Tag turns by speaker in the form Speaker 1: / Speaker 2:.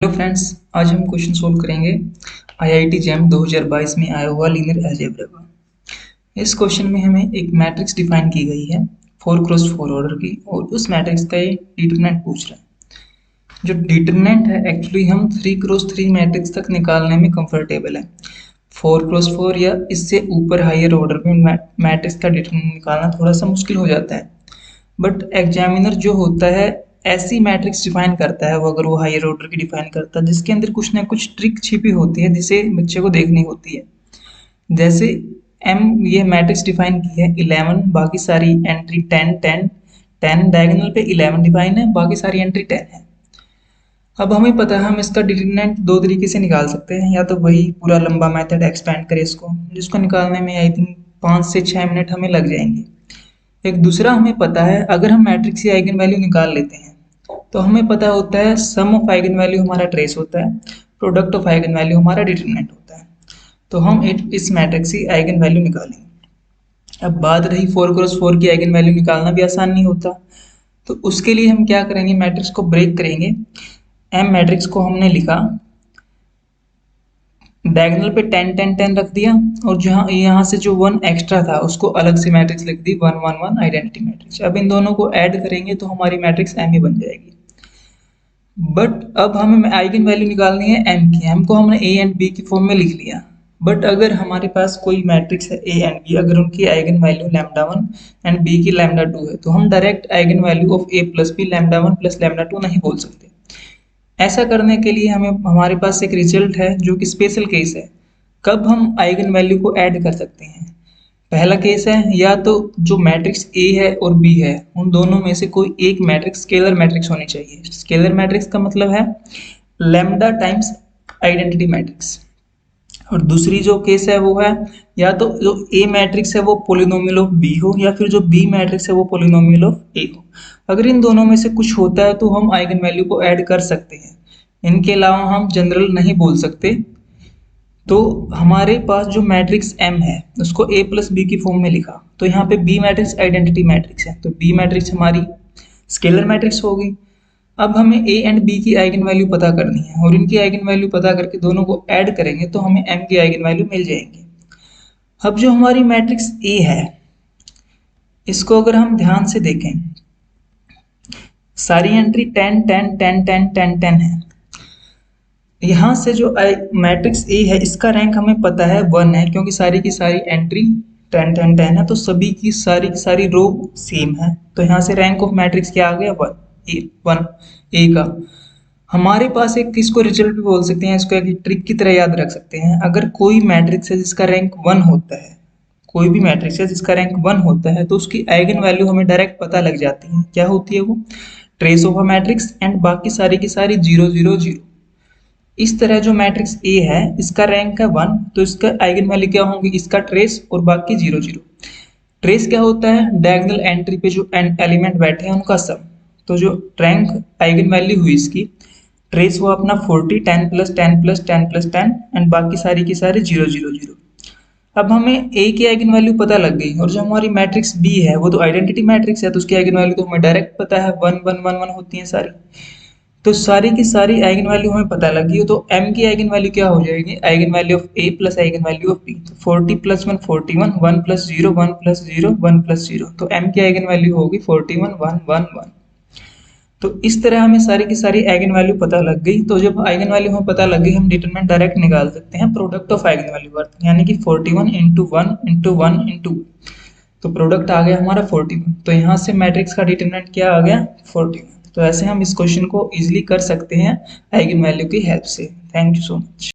Speaker 1: Hello friends, आज हम question solve करेंगे आईआईटी जैम 2022 में आया हुआ लीनियर अलजेब्रा का। इस क्वेश्चन में हमें एक मैट्रिक्स डिफाइन की गई है 4x4 ऑर्डर की, और उस मैट्रिक्स का ये डिटरमिनेंट पूछ रहा है। जो डिटरमिनेंट है एक्चुअली हम 3x3 मैट्रिक्स तक निकालने में कंफर्टेबल है। 4x4 या इससे ऊपर हायर ऑर्डर में मैट्रिक्स का डिटरमिनेंट निकालना थोड़ा सा मुश्किल हो जाता है। बट एग्जामिनर जो होता है ऐसी मैट्रिक्स डिफाइन करता है, वो अगर वो हायर ऑर्डर की डिफाइन करता है जिसके अंदर कुछ ना कुछ ट्रिक छिपी होती है जिसे बच्चे को देखनी होती है। जैसे एम ये मैट्रिक्स डिफाइन की है 11, बाकी सारी एंट्री 10 10 10, डायगोनल पे 11 डिफाइन है, बाकी सारी एंट्री 10 है। अब हमें पता है हम इसका डिटरमिनेंट दो तरीके से निकाल सकते हैं, या तो वही पूरा लंबा मेथड एक्सपेंड करें इसको, जिसको निकालने में आई थिंक 5 से 6 मिनट हमें लग जाएंगे। एक दूसरा हमें पता है अगर हम मैट्रिक्स की आइगन वैल्यू निकाल लेते हैं तो हमें पता होता है सम ऑफ आइगन वैल्यू हमारा ट्रेस होता है, प्रोडक्ट ऑफ आइगन वैल्यू हमारा डिटरमिनेंट होता है। तो हम इस मैट्रिक्स की आइगन वैल्यू निकालेंगे। अब बात रही 4x4 की आइगन वैल्यू निकालना भी आसान नहीं होता, तो उसके लिए हम क्या करेंगे, मैट्रिक्स को ब्रेक करेंगे। एम मैट्रिक्स को हमने लिखा, डायगोनल पे 10 10 10 रख दिया, और जहाँ यहाँ से जो 1 एक्स्ट्रा था उसको अलग से मैट्रिक्स लिख दी 1 1 1 आइडेंटिटी मैट्रिक्स। अब इन दोनों को ऐड करेंगे तो हमारी मैट्रिक्स एम ही बन जाएगी। बट अब हमें आइगन वैल्यू निकालनी है एम की। एम को हमने ए एंड बी की फॉर्म में लिख लिया। बट अगर हमारे पास कोई मैट्रिक्स है ए एंड बी, अगर उनकी eigen value lambda 1 and B की लैम्डा 2 है, तो हम direct eigen value of A plus B lambda 1 plus lambda 2 नहीं बोल सकते। ऐसा करने के लिए हमें हमारे पास एक रिजल्ट है जो कि स्पेशल केस है। कब हम आइगन वैल्यू को ऐड कर सकते हैं? पहला केस है या तो जो मैट्रिक्स ए है और बी है उन दोनों में से कोई एक मैट्रिक्स स्केलर मैट्रिक्स होनी चाहिए। स्केलर मैट्रिक्स का मतलब है लैम्डा टाइम्स आइडेंटिटी मैट्रिक्स। और दूसरी जो केस है वो है या तो जो ए मैट्रिक्स है वो पोलिनोमियल ऑफ बी हो, या फिर जो बी मैट्रिक्स है वो पोलिनोमियल ऑफ ए हो। अगर इन दोनों में से कुछ होता है तो हम आइगन वैल्यू को ऐड कर सकते हैं, इनके अलावा हम जनरल नहीं बोल सकते। तो हमारे पास जो मैट्रिक्स एम है उसको ए प्लस बी की फॉर्म में लिखा, तो यहाँ पे बी मैट्रिक्स आइडेंटिटी मैट्रिक्स है, तो बी मैट्रिक्स हमारी स्केलर मैट्रिक्स होगी। अब हमें ए एंड बी की आइगन वैल्यू पता करनी है, और इनकी आइगन वैल्यू पता करके दोनों को ऐड करेंगे तो हमें एम की आइगन वैल्यू मिल जाएंगी। अब जो हमारी मैट्रिक्स ए है इसको अगर हम ध्यान से देखें, सारी एंट्री 10 10 10 10 10 10 है। यहाँ से जो मैट्रिक्स ए है इसका रैंक हमें पता है 1 है, क्योंकि सारी की सारी एंट्री 10 10 10 है, तो सभी की सारी रो सेम है। तो यहाँ से रैंक ऑफ मैट्रिक्स क्या आ गया, 1 ए का। हमारे पास एक इसको रिजल्ट भी बोल सकते हैं, इसको एक ट्रिक की तरह याद रख सकते हैं। अगर कोई मैट्रिक्स है जिसका रैंक 1 होता है, कोई भी मैट्रिक्स है जिसका रैंक 1 होता है, तो उसकी आइगन वैल्यू हमें डायरेक्ट पता लग जाती है। क्या होती है वो? Trace of a matrix and बाकी सारी की सारी 0 0 0। इस तरह जो मैट्रिक्स ए है इसका रैंक है 1, तो इसका आइगन वैल्यू क्या होंगी, इसका ट्रेस और बाकी 0 0। ट्रेस क्या होता है? डायगोनल एंट्री पे जो एलिमेंट बैठे हैं उनका सम। तो जो रैंक आइगन वैल्यू हुई इसकी ट्रेस वो अपना 40 10 प्लस 10 प्लस 10 प्लस 10 एंड बाकी सारी की सारी 0 0 0। अब हमें ए की आइगन वैल्यू पता लग गई, और जो हमारी मैट्रिक्स बी है वो तो आइडेंटिटी मैट्रिक्स है, तो उसकी आइगन वैल्यू तो हमें डायरेक्ट पता है 1 1 1 1 होती है सारी। तो सारी की सारी आइगन वैल्यू हमें पता लगी हो, तो m की आइगन वैल्यू क्या हो जाएगी, eigen value of a plus eigen value of b। तो 40 प्लस 1 41, 1 प्लस 0 1 प्लस 0 1 प्लस 0, तो m की आइगन वैल्यू होगी 41 1 1 1। तो इस तरह हमें सारी की सारी आइगन वैल्यू पता लग गई। तो जब आइगन वैल्यू हमें पता लग गई हम डिटरमिनेंट डायरेक्ट निकाल सकते हैं प्रोडक्ट ऑफ आइगन वैल्यू अर्थ, यानी कि 41 इंटू 1 इंटू 1 इंटू, तो प्रोडक्ट आ गया हमारा 41। तो यहाँ से मैट्रिक्स का डिटरमिनेंट क्या आ गया, 41। तो ऐसे हम इस क्वेश्चन को इजीली कर सकते हैं आइगन वैल्यू की हेल्प से। Thank you so much.